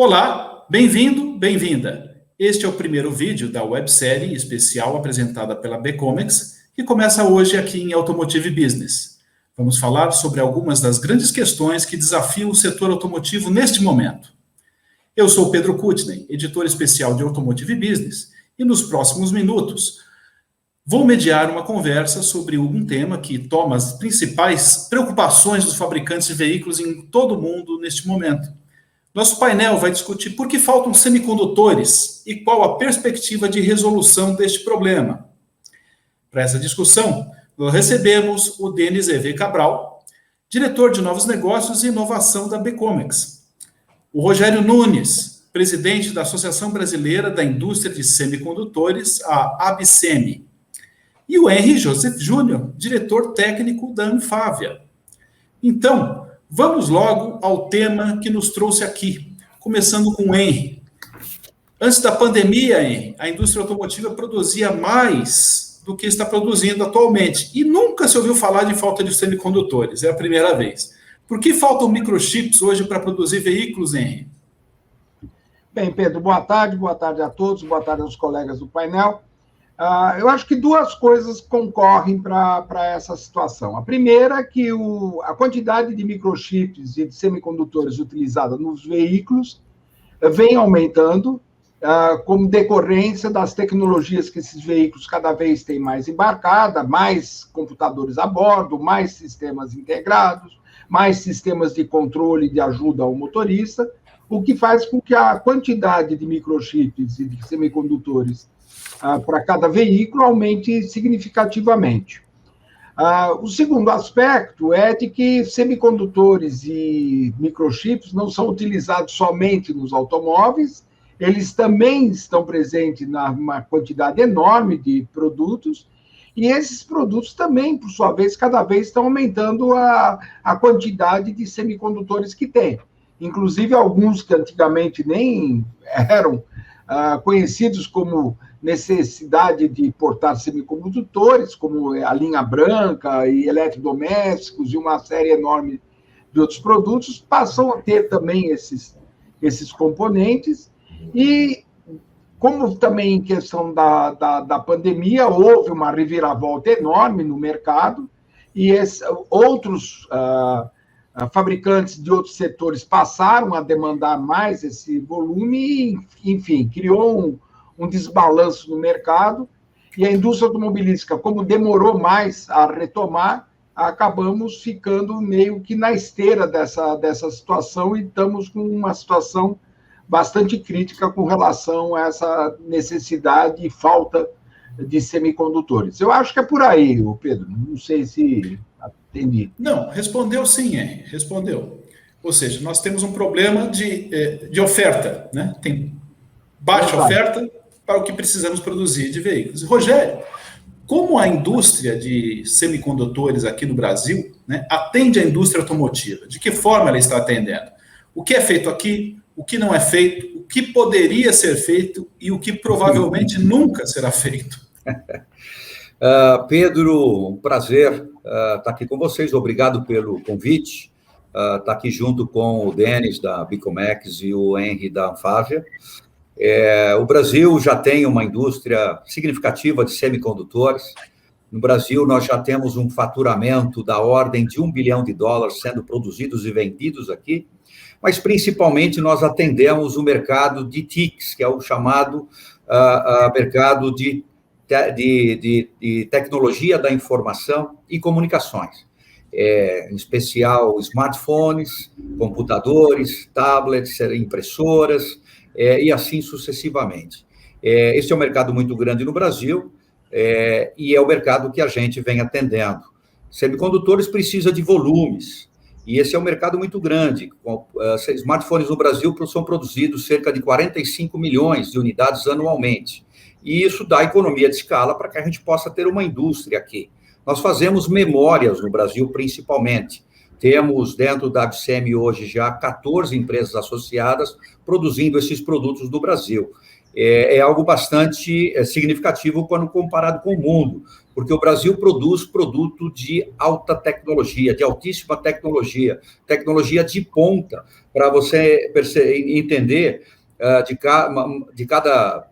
Olá, bem-vindo, bem-vinda. Este é o primeiro vídeo da websérie especial apresentada pela Becomex, que começa hoje aqui em Automotive Business. Vamos falar sobre algumas das grandes questões que desafiam o setor automotivo neste momento. Eu sou Pedro Kutney, editor especial de Automotive Business, e nos próximos minutos vou mediar uma conversa sobre um tema que toma as principais preocupações dos fabricantes de veículos em todo o mundo neste momento. Nosso painel vai discutir por que faltam semicondutores e qual a perspectiva de resolução deste problema. Para essa discussão, nós recebemos o Denis E.V. Cabral, diretor de Novos Negócios e Inovação da Becomex, o Rogério Nunes, presidente da Associação Brasileira da Indústria de Semicondutores, a ABSEMI, e o Henry Joseph Júnior, diretor técnico da Anfávia. Então, vamos logo ao tema que nos trouxe aqui, começando com o Henry. Antes da pandemia, Henry, a indústria automotiva produzia mais do que está produzindo atualmente, e nunca se ouviu falar de falta de semicondutores, é a primeira vez. Por que faltam microchips hoje para produzir veículos, Henry? Bem, Pedro, boa tarde a todos, boa tarde aos colegas do painel. Eu acho que duas coisas concorrem para essa situação. A primeira é que a quantidade de microchips e de semicondutores utilizada nos veículos vem aumentando, como decorrência das tecnologias que esses veículos cada vez têm mais embarcada, mais computadores a bordo, mais sistemas integrados, mais sistemas de controle e de ajuda ao motorista, o que faz com que a quantidade de microchips e de semicondutores para cada veículo aumente significativamente. O segundo aspecto é de que semicondutores e microchips não são utilizados somente nos automóveis, eles também estão presentes numa quantidade enorme de produtos, e esses produtos também, por sua vez, cada vez estão aumentando a quantidade de semicondutores que tem. Inclusive, alguns que antigamente nem eram conhecidos como necessidade de portar semicondutores, como a linha branca e eletrodomésticos e uma série enorme de outros produtos, passam a ter também esses componentes. E, como também em questão da pandemia, houve uma reviravolta enorme no mercado, e outros fabricantes de outros setores passaram a demandar mais esse volume e, enfim, criou um desbalanço no mercado, e a indústria automobilística, como demorou mais a retomar, acabamos ficando meio que na esteira dessa situação, e estamos com uma situação bastante crítica com relação a essa necessidade e falta de semicondutores. Eu acho que é por aí, Pedro, não sei se atendi. Não, respondeu sim, Henry, respondeu. Ou seja, nós temos um problema de oferta, né? Tem baixa oferta para o que precisamos produzir de veículos. Rogério, como a indústria de semicondutores aqui no Brasil, né, atende a indústria automotiva? De que forma ela está atendendo? O que é feito aqui, o que não é feito, o que poderia ser feito e o que provavelmente nunca será feito? Pedro, um prazer estar aqui com vocês. Obrigado pelo convite. Estar aqui junto com o Denis, da Becomex, e o Henry, da Anfávia. O Brasil já tem uma indústria significativa de semicondutores. No Brasil, nós já temos um faturamento da ordem de $1 bilhão sendo produzidos e vendidos aqui, mas, principalmente, nós atendemos o mercado de TICs, que é o chamado mercado de tecnologia da informação e comunicações, em especial smartphones, computadores, tablets, impressoras, e assim sucessivamente. Esse é um mercado muito grande no Brasil, e é o mercado que a gente vem atendendo. Semicondutores precisa de volumes, e esse é um mercado muito grande. Smartphones no Brasil são produzidos cerca de 45 milhões de unidades anualmente, e isso dá economia de escala para que a gente possa ter uma indústria aqui. Nós fazemos memórias no Brasil, principalmente. Temos, dentro da ABSEMI, hoje, já 14 empresas associadas produzindo esses produtos no Brasil. é algo bastante significativo quando comparado com o mundo, porque o Brasil produz produto de alta tecnologia, de altíssima tecnologia, tecnologia de ponta, para você entender, de cada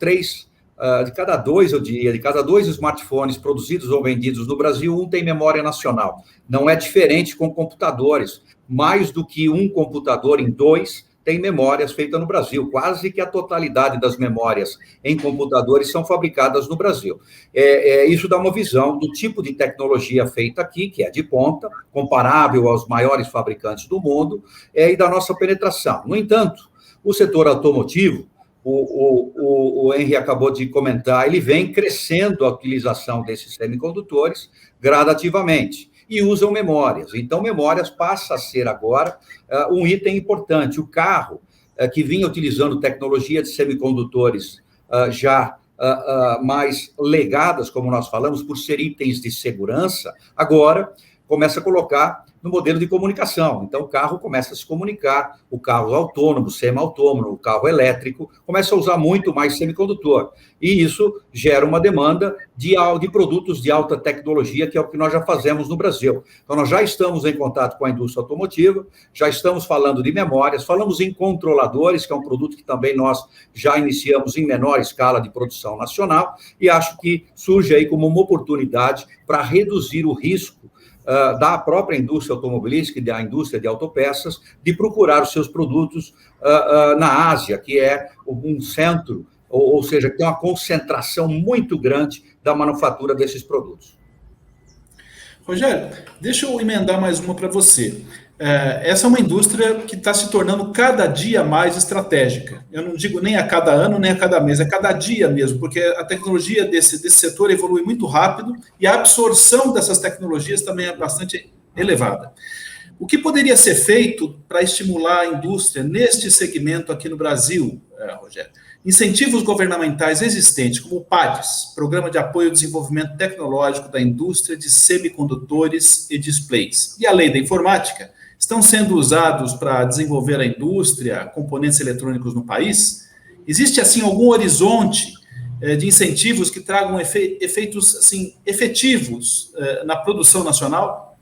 dois, eu diria, de cada 2 smartphones produzidos ou vendidos no Brasil, um tem memória nacional. Não é diferente com computadores. Mais do que um computador em 2 tem memórias feitas no Brasil. Quase que a totalidade das memórias em computadores são fabricadas no Brasil. Isso dá uma visão do tipo de tecnologia feita aqui, que é de ponta, comparável aos maiores fabricantes do mundo, e da nossa penetração. No entanto, o setor automotivo, o Henry acabou de comentar, ele vem crescendo a utilização desses semicondutores gradativamente e usam memórias. Então, memórias passa a ser agora um item importante. O carro, que vinha utilizando tecnologia de semicondutores já mais legadas, como nós falamos, por ser itens de segurança, agora começa a colocar no modelo de comunicação. Então, o carro começa a se comunicar, o carro autônomo, semi-autônomo, o carro elétrico, começa a usar muito mais semicondutor. E isso gera uma demanda de produtos de alta tecnologia, que é o que nós já fazemos no Brasil. Então, nós já estamos em contato com a indústria automotiva, já estamos falando de memórias, falamos em controladores, que é um produto que também nós já iniciamos em menor escala de produção nacional, e acho que surge aí como uma oportunidade para reduzir o risco da própria indústria automobilística e da indústria de autopeças, de procurar os seus produtos na Ásia, que é um centro, ou seja, que tem uma concentração muito grande da manufatura desses produtos. Rogério, deixa eu emendar mais uma para você. Essa é uma indústria que está se tornando cada dia mais estratégica. Eu não digo nem a cada ano, nem a cada mês, é cada dia mesmo, porque a tecnologia desse setor evolui muito rápido e a absorção dessas tecnologias também é bastante elevada. O que poderia ser feito para estimular a indústria neste segmento aqui no Brasil, Rogério? Incentivos governamentais existentes, como o PADES, Programa de Apoio ao Desenvolvimento Tecnológico da Indústria de Semicondutores e Displays, e a Lei da Informática, estão sendo usados para desenvolver a indústria, componentes eletrônicos no país? Existe, assim, algum horizonte de incentivos que tragam efeitos, assim, efetivos na produção nacional?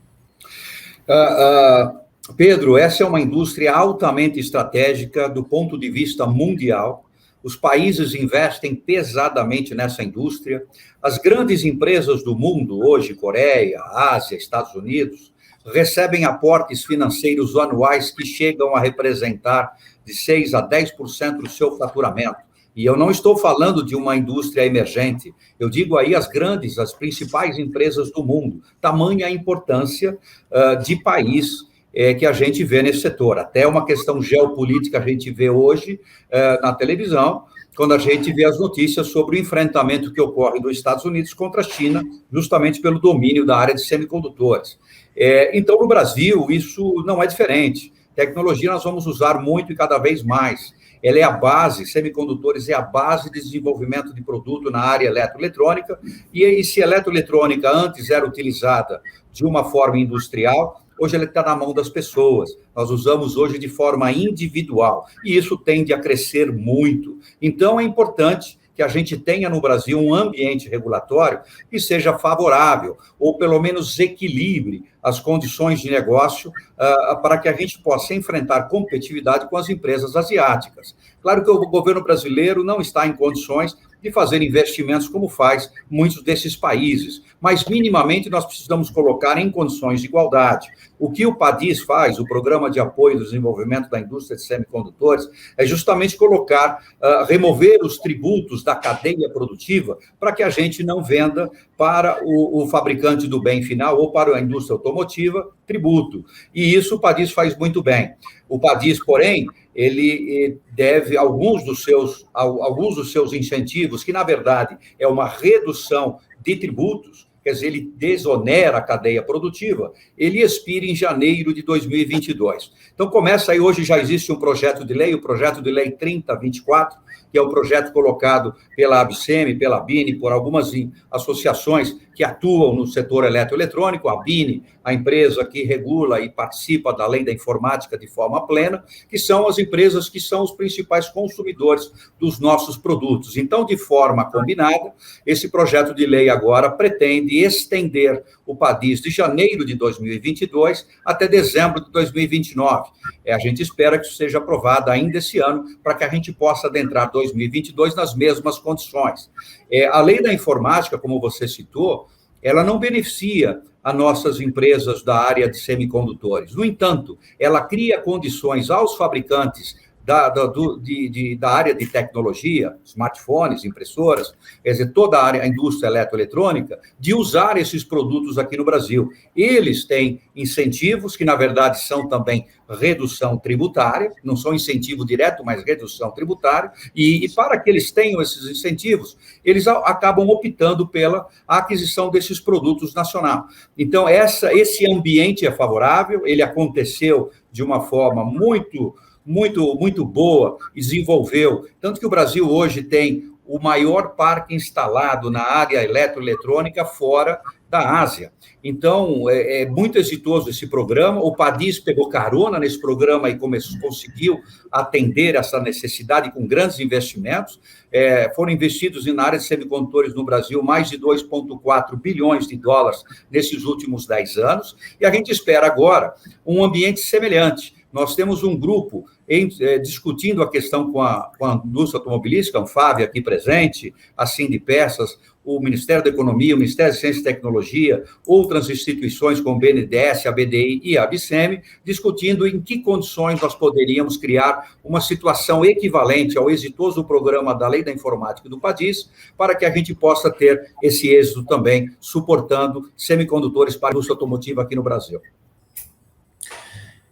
Pedro, essa é uma indústria altamente estratégica do ponto de vista mundial. Os países investem pesadamente nessa indústria. As grandes empresas do mundo, hoje, Coreia, Ásia, Estados Unidos, recebem aportes financeiros anuais que chegam a representar de 6% a 10% do seu faturamento. E eu não estou falando de uma indústria emergente, eu digo aí as principais empresas do mundo. Tamanha a importância de país que a gente vê nesse setor. Até uma questão geopolítica a gente vê hoje na televisão, quando a gente vê as notícias sobre o enfrentamento que ocorre dos Estados Unidos contra a China, justamente pelo domínio da área de semicondutores. Então, no Brasil, isso não é diferente. Tecnologia nós vamos usar muito e cada vez mais. Ela é a base, semicondutores é a base de desenvolvimento de produto na área eletroeletrônica, e se a eletroeletrônica antes era utilizada de uma forma industrial, hoje ela está na mão das pessoas. Nós usamos hoje de forma individual, e isso tende a crescer muito. Então, é importante que a gente tenha no Brasil um ambiente regulatório que seja favorável, ou pelo menos equilibre as condições de negócio para que a gente possa enfrentar competitividade com as empresas asiáticas. Claro que o governo brasileiro não está em condições de fazer investimentos como faz muitos desses países, mas minimamente nós precisamos colocar em condições de igualdade. O que o PADES faz, o Programa de Apoio ao Desenvolvimento da Indústria de Semicondutores, é justamente remover os tributos da cadeia produtiva para que a gente não venda para o fabricante do bem final ou para a indústria automotiva tributo. E isso o PADES faz muito bem. O PADES, porém, ele deve alguns dos seus incentivos, que na verdade é uma redução de tributos, quer dizer, ele desonera a cadeia produtiva, ele expira em janeiro de 2022. Então, começa aí, hoje já existe um projeto de lei, o projeto de lei 3024, que é o projeto colocado pela ABSEMI, pela BINE, por algumas associações que atuam no setor eletroeletrônico, a BINE, a empresa que regula e participa da lei da informática de forma plena, que são as empresas que são os principais consumidores dos nossos produtos. Então, de forma combinada, esse projeto de lei agora pretende estender o PADIS de janeiro de 2022 até dezembro de 2029. A gente espera que isso seja aprovado ainda esse ano, para que a gente possa adentrar 2022 nas mesmas condições. A lei da informática, como você citou, ela não beneficia as nossas empresas da área de semicondutores. No entanto, ela cria condições aos fabricantes da área de tecnologia, smartphones, impressoras, quer dizer, toda a área, a indústria eletroeletrônica, de usar esses produtos aqui no Brasil. Eles têm incentivos, que na verdade são também redução tributária, não são incentivo direto, mas redução tributária, e para que eles tenham esses incentivos, eles acabam optando pela aquisição desses produtos nacionais. Então, esse ambiente é favorável, ele aconteceu de uma forma muito boa, desenvolveu, tanto que o Brasil hoje tem o maior parque instalado na área eletroeletrônica fora da Ásia. Então, é muito exitoso esse programa, o PADIS pegou carona nesse programa e conseguiu atender essa necessidade com grandes investimentos. Foram investidos na área de semicondutores no Brasil mais de 2,4 bilhões de dólares nesses últimos 10 anos, e a gente espera agora um ambiente semelhante. Nós temos um grupo discutindo a questão com a indústria automobilística, a Anfávia aqui presente, a Sindipeças, o Ministério da Economia, o Ministério de Ciência e Tecnologia, outras instituições como o BNDES, a BDI e a ABSEMI, discutindo em que condições nós poderíamos criar uma situação equivalente ao exitoso programa da Lei da Informática e do PADIS, para que a gente possa ter esse êxito também, suportando semicondutores para a indústria automotiva aqui no Brasil.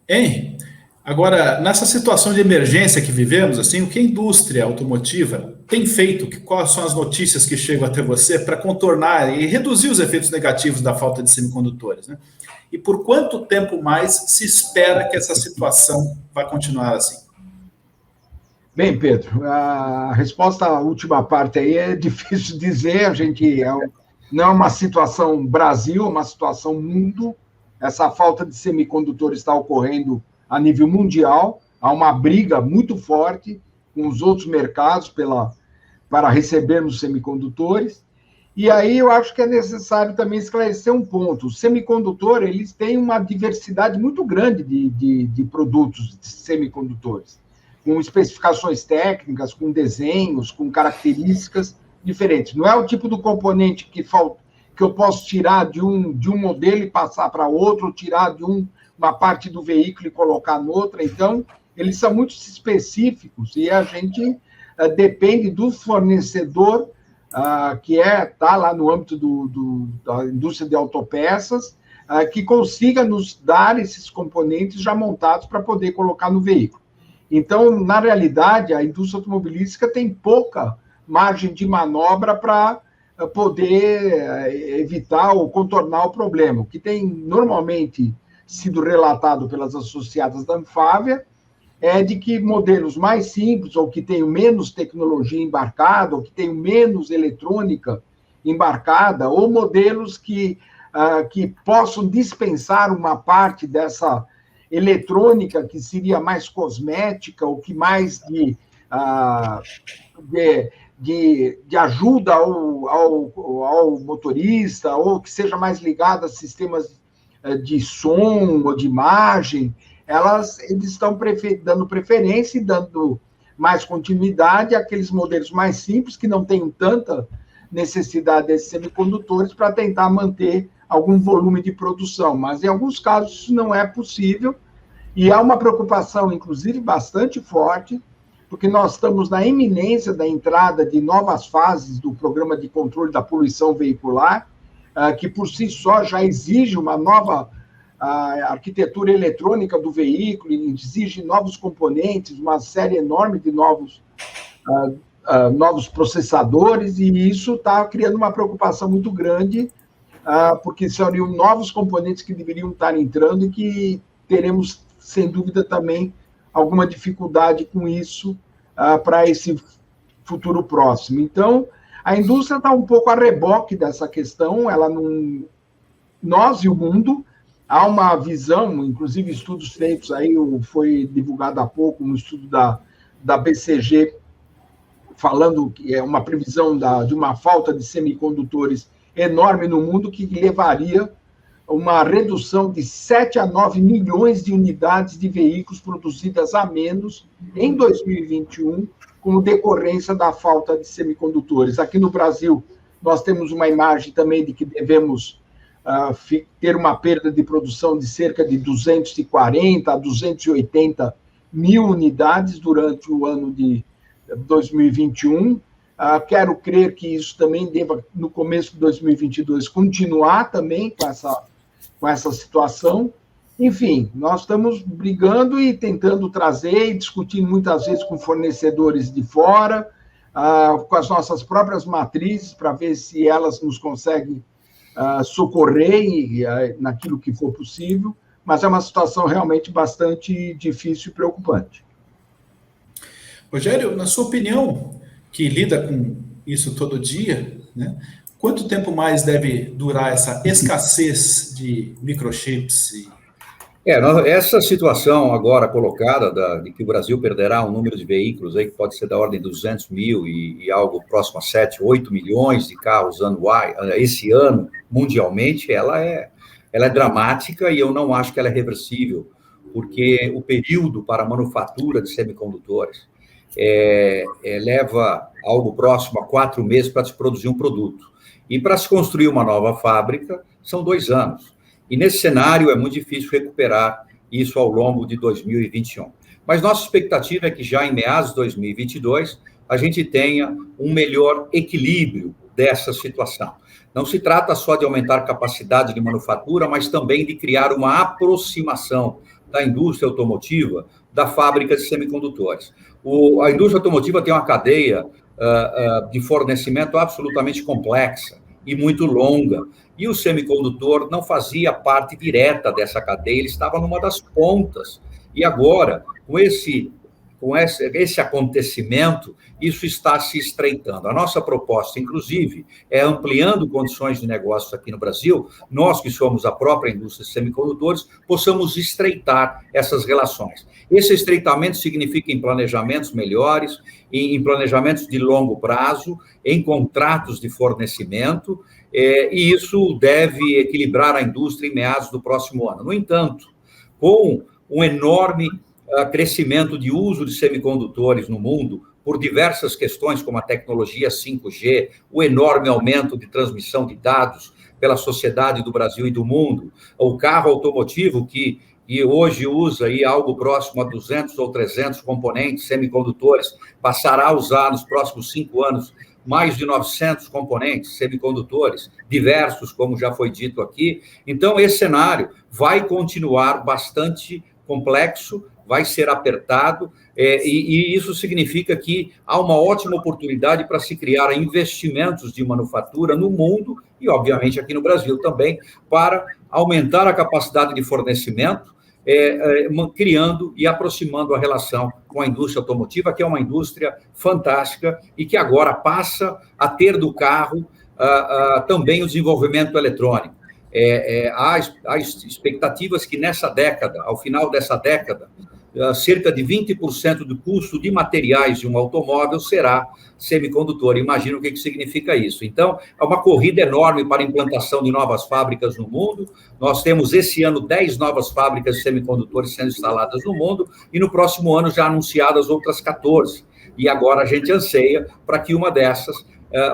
Hein? Agora, nessa situação de emergência que vivemos, assim, o que a indústria automotiva tem feito? Quais são as notícias que chegam até você para contornar e reduzir os efeitos negativos da falta de semicondutores, né? E por quanto tempo mais se espera que essa situação vai continuar assim? Bem, Pedro, a resposta à última parte aí é difícil dizer, a gente não é uma situação Brasil, é uma situação mundo. Essa falta de semicondutores está ocorrendo a nível mundial, há uma briga muito forte com os outros mercados para recebermos semicondutores, e aí eu acho que é necessário também esclarecer um ponto. O semicondutor, eles têm uma diversidade muito grande de produtos de semicondutores, com especificações técnicas, com desenhos, com características diferentes. Não é o tipo do componente que eu posso tirar de um modelo e passar para outro, ou tirar de uma parte do veículo e colocar noutra. Então, eles são muito específicos e a gente depende do fornecedor que está lá no âmbito da indústria de autopeças, que consiga nos dar esses componentes já montados para poder colocar no veículo. Então, na realidade, a indústria automobilística tem pouca margem de manobra para poder evitar ou contornar o problema. O que tem normalmente sido relatado pelas associadas da Anfávia é de que modelos mais simples, ou que tenham menos tecnologia embarcada, ou que tenham menos eletrônica embarcada, ou modelos que possam dispensar uma parte dessa eletrônica que seria mais cosmética, ou que mais de ajuda ao motorista, ou que seja mais ligada a sistemas de som ou de imagem, eles estão dando preferência e dando mais continuidade àqueles modelos mais simples, que não têm tanta necessidade desses semicondutores, para tentar manter algum volume de produção. Mas, em alguns casos, isso não é possível, e há uma preocupação, inclusive, bastante forte, porque nós estamos na iminência da entrada de novas fases do Programa de Controle da Poluição Veicular, que por si só já exige uma nova arquitetura eletrônica do veículo, exige novos componentes, uma série enorme de novos processadores, e isso está criando uma preocupação muito grande porque seriam novos componentes que deveriam estar entrando e que teremos, sem dúvida, também alguma dificuldade com isso para esse futuro próximo. Então, a indústria está um pouco a reboque dessa questão, ela não... Nós e o mundo, há uma visão, inclusive estudos feitos aí, foi divulgado há pouco um estudo da BCG, falando que é uma previsão de uma falta de semicondutores enorme no mundo, que levaria uma redução de 7 a 9 milhões de unidades de veículos produzidas a menos em 2021, como decorrência da falta de semicondutores. Aqui no Brasil, nós temos uma imagem também de que devemos ter uma perda de produção de cerca de 240 a 280 mil unidades durante o ano de 2021. Quero crer que isso também deva, no começo de 2022, continuar também com essa situação. Enfim, nós estamos brigando e tentando trazer e discutindo muitas vezes com fornecedores de fora, com as nossas próprias matrizes, para ver se elas nos conseguem socorrer naquilo que for possível, mas é uma situação realmente bastante difícil e preocupante. Rogério, na sua opinião, que lida com isso todo dia, né? Quanto tempo mais deve durar essa escassez de microchips? Essa situação agora colocada de que o Brasil perderá um número de veículos aí que pode ser da ordem de 200 mil e algo próximo a 7, 8 milhões de carros anuais, esse ano, mundialmente, ela é dramática e eu não acho que ela é reversível, porque o período para a manufatura de semicondutores leva algo próximo a 4 meses para se produzir um produto. E para se construir uma nova fábrica, são 2 anos. E nesse cenário é muito difícil recuperar isso ao longo de 2021. Mas nossa expectativa é que já em meados de 2022 a gente tenha um melhor equilíbrio dessa situação. Não se trata só de aumentar a capacidade de manufatura, mas também de criar uma aproximação da indústria automotiva da fábrica de semicondutores. A indústria automotiva tem uma cadeia de fornecimento absolutamente complexa e muito longa. E o semicondutor não fazia parte direta dessa cadeia, ele estava numa das pontas. E agora, com esse acontecimento, isso está se estreitando. A nossa proposta, inclusive, é ampliando condições de negócio aqui no Brasil, nós que somos a própria indústria de semicondutores, possamos estreitar essas relações. Esse estreitamento significa em planejamentos melhores, em planejamentos de longo prazo, em contratos de fornecimento, e isso deve equilibrar a indústria em meados do próximo ano. No entanto, com um enorme crescimento de uso de semicondutores no mundo, por diversas questões, como a tecnologia 5G, o enorme aumento de transmissão de dados pela sociedade do Brasil e do mundo, o carro automotivo que hoje usa aí algo próximo a 200 ou 300 componentes semicondutores, passará a usar nos próximos 5 anos mais de 900 componentes semicondutores, diversos, como já foi dito aqui. Então, esse cenário vai continuar bastante complexo, vai ser apertado, e isso significa que há uma ótima oportunidade para se criar investimentos de manufatura no mundo, e obviamente aqui no Brasil também, para aumentar a capacidade de fornecimento, criando e aproximando a relação com a indústria automotiva, que é uma indústria fantástica e que agora passa a ter do carro também o desenvolvimento eletrônico. Há expectativas que nessa década, ao final dessa década, cerca de 20% do custo de materiais de um automóvel será semicondutor. Imagina o que significa isso. Então, é uma corrida enorme para a implantação de novas fábricas no mundo. Nós temos, esse ano, 10 novas fábricas de semicondutores sendo instaladas no mundo, e no próximo ano já anunciadas outras 14. E agora a gente anseia para que uma dessas,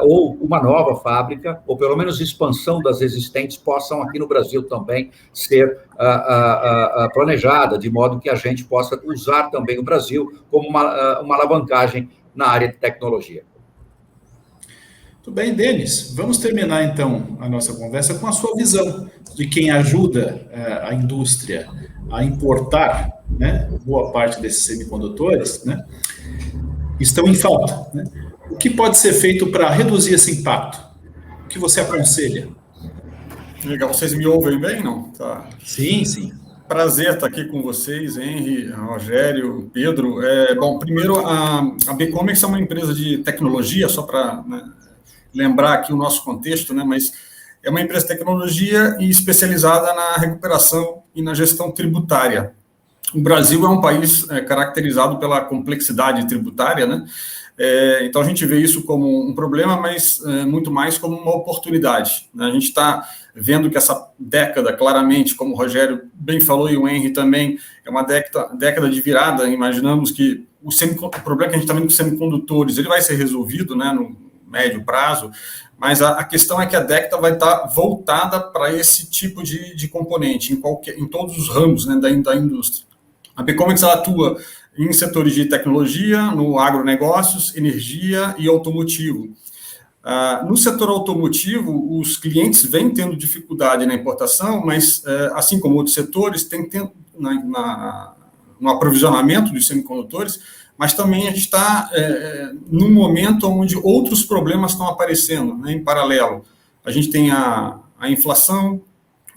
ou uma nova fábrica, ou pelo menos expansão das existentes, possam aqui no Brasil também ser planejada, de modo que a gente possa usar também o Brasil como uma alavancagem na área de tecnologia. Tudo bem, Denis. Vamos terminar, então, a nossa conversa com a sua visão de quem ajuda a indústria a importar, né, boa parte desses semicondutores, né, estão em falta, né? O que pode ser feito para reduzir esse impacto? O que você aconselha? Legal, vocês me ouvem bem, não? Tá. Sim, sim. Prazer estar aqui com vocês, Henry, Rogério, Pedro. Bom, primeiro, a Becomex é uma empresa de tecnologia, só para lembrar aqui o nosso contexto, né, mas é uma empresa de tecnologia e especializada na recuperação e na gestão tributária. O Brasil é um país caracterizado pela complexidade tributária, né? Então a gente vê isso como um problema, mas muito mais como uma oportunidade, né? A gente está vendo que essa década, claramente, como o Rogério bem falou e o Henry também, é uma década de virada. Imaginamos que o problema que a gente está vendo com os semicondutores, ele vai ser resolvido, né, no médio prazo, mas a questão é que a década vai estar voltada para esse tipo de componente, em todos os ramos, né, da indústria. A Becomex atua em setores de tecnologia, no agronegócios, energia e automotivo. No setor automotivo, os clientes vêm tendo dificuldade na importação, mas, assim como outros setores, tem no aprovisionamento dos semicondutores, mas também a gente está num momento onde outros problemas estão aparecendo, né, em paralelo. A gente tem a inflação,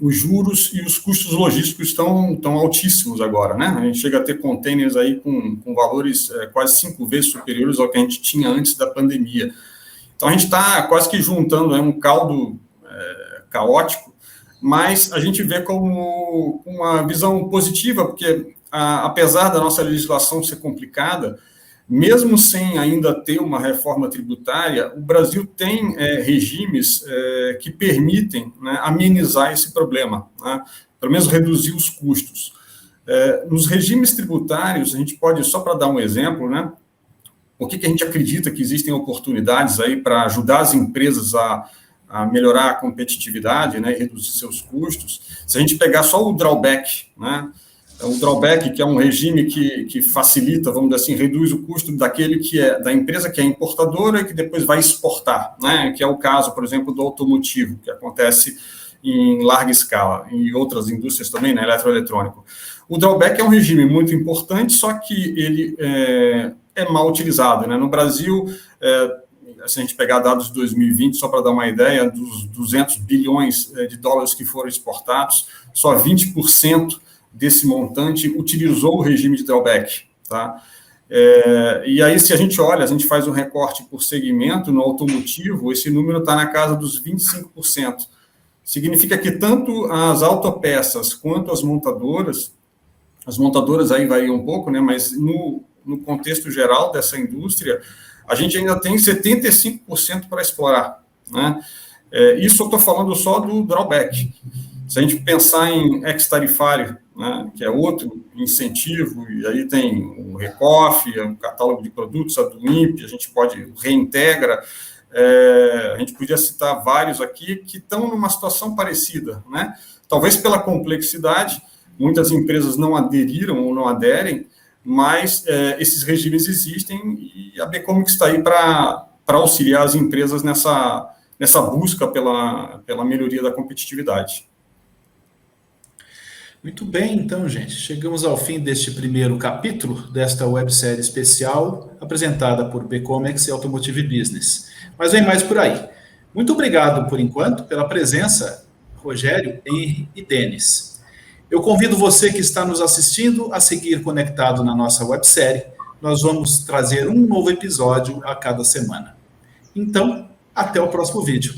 os juros e os custos logísticos estão altíssimos agora, né? A gente chega a ter containers aí com valores quase 5 vezes superiores ao que a gente tinha antes da pandemia. Então, a gente está quase que juntando um caldo caótico, mas a gente vê como uma visão positiva, porque, apesar da nossa legislação ser complicada, mesmo sem ainda ter uma reforma tributária, o Brasil tem regimes que permitem, né, amenizar esse problema, né, pelo menos reduzir os custos. Nos regimes tributários, a gente pode, só para dar um exemplo, né, por que a gente acredita que existem oportunidades aí para ajudar as empresas a melhorar a competitividade, né, e reduzir seus custos. Se a gente pegar só o drawback, né, o drawback, que é um regime que facilita, vamos dizer assim, reduz o custo da empresa que é importadora e que depois vai exportar, né, que é o caso, por exemplo, do automotivo, que acontece em larga escala, e outras indústrias também, né, eletroeletrônico. O drawback é um regime muito importante, só que ele é mal utilizado, né? No Brasil, se a gente pegar dados de 2020, só para dar uma ideia, dos 200 bilhões de dólares que foram exportados, só 20% desse montante utilizou o regime de drawback, tá? E aí, se a gente olha, a gente faz um recorte por segmento, no automotivo, esse número está na casa dos 25%. Significa que tanto as autopeças quanto as montadoras aí variam um pouco, né, mas no contexto geral dessa indústria, a gente ainda tem 75% para explorar, né? Isso eu estou falando só do drawback. Se a gente pensar em ex-tarifário, né, que é outro incentivo, e aí tem o RECOF, o catálogo de produtos, a do INPE, a gente pode reintegra, a gente podia citar vários aqui que estão numa situação parecida, né? Talvez pela complexidade, muitas empresas não aderiram ou não aderem, mas esses regimes existem e a Becomex está aí para auxiliar as empresas nessa busca pela melhoria da competitividade. Muito bem, então, gente, chegamos ao fim deste primeiro capítulo desta websérie especial apresentada por Becomex e Automotive Business. Mas vem mais por aí. Muito obrigado, por enquanto, pela presença, Rogério, Henry e Denis. Eu convido você que está nos assistindo a seguir conectado na nossa websérie. Nós vamos trazer um novo episódio a cada semana. Então, até o próximo vídeo.